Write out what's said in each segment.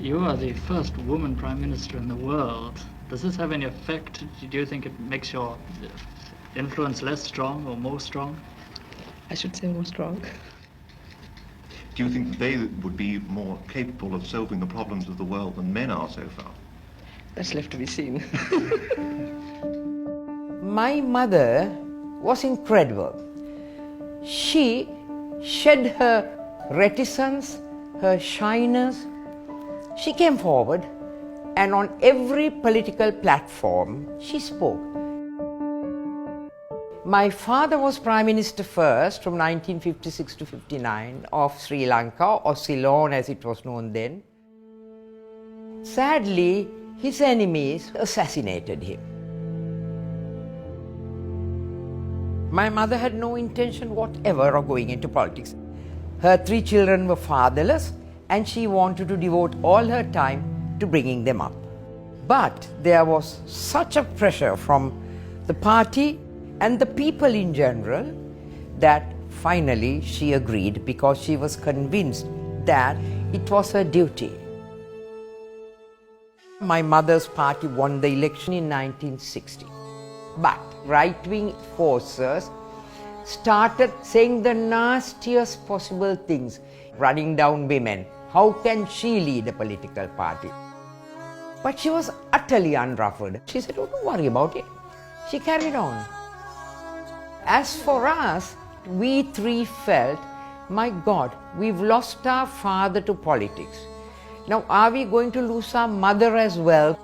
You are the first woman Prime Minister in the world. Does this have any effect? Do you think it makes your influence less strong or more strong? I should say more strong. Do you think that they would be more capable of solving the problems of the world than men are so far? That's left to be seen. My mother was incredible. She shed her reticence, her shyness. She came forward, and on every political platform, she spoke. My father was Prime Minister first from 1956 to 59 of Sri Lanka, or Ceylon as it was known then. Sadly, his enemies assassinated him. My mother had no intention whatever of going into politics. Her 3 children were fatherless, and she wanted to devote all her time to bringing them up. But there was such a pressure from the party and the people in general that finally she agreed, because she was convinced that it was her duty. My mother's party won the election in 1960. But right-wing forces started saying the nastiest possible things, running down women. How can she lead a political party? But she was utterly unruffled. She said, "Oh, don't worry about it." She carried on. As for us, we 3 felt, my God, we've lost our father to politics. Now, are we going to lose our mother as well?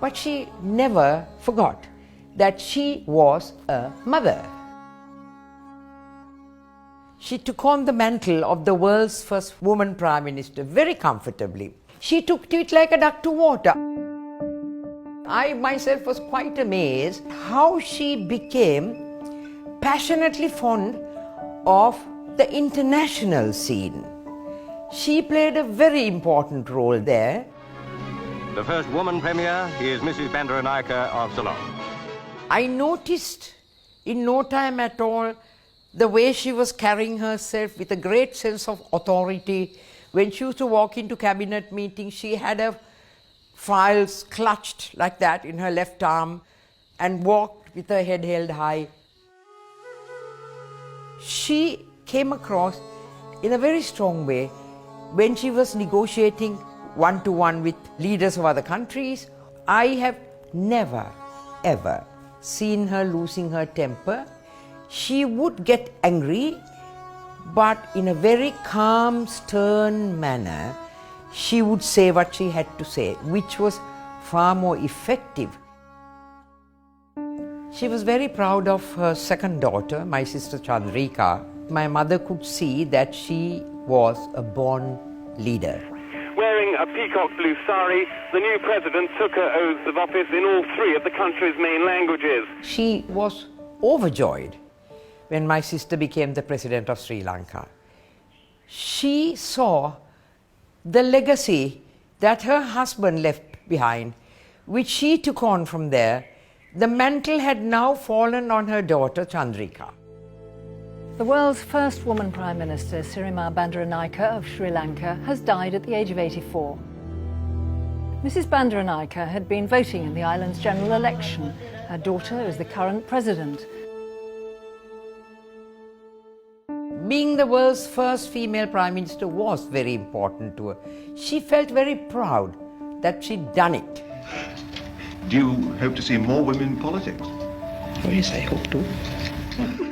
But she never forgot that she was a mother. She took on the mantle of the world's first woman Prime Minister very comfortably. She took to it like a duck to water. I myself was quite amazed how she became passionately fond of the international scene. She played a very important role there. The first woman premier is Mrs. Bandaranaike of Ceylon. I noticed in no time at all the way she was carrying herself with a great sense of authority. When she used to walk into cabinet meetings, she had her files clutched like that in her left arm and walked with her head held high. She came across in a very strong way when she was negotiating one-to-one with leaders of other countries. I have never, ever seen her losing her temper. She would get angry, but in a very calm, stern manner, she would say what she had to say, which was far more effective. She was very proud of her second daughter, my sister Chandrika. My mother could see that she was a born leader. Wearing a peacock blue sari, the new president took her oaths of office in all 3 of the country's main languages. She was overjoyed when my sister became the president of Sri Lanka. She saw the legacy that her husband left behind, which she took on from there. The mantle had now fallen on her daughter Chandrika. The world's first woman Prime Minister, Sirima Bandaranaike of Sri Lanka, has died at the age of 84. Mrs. Bandaranaike had been voting in the island's general election. Her daughter is the current president. Being the world's first female Prime Minister was very important to her. She felt very proud that she'd done it. Do you hope to see more women in politics? Oh yes, I hope to.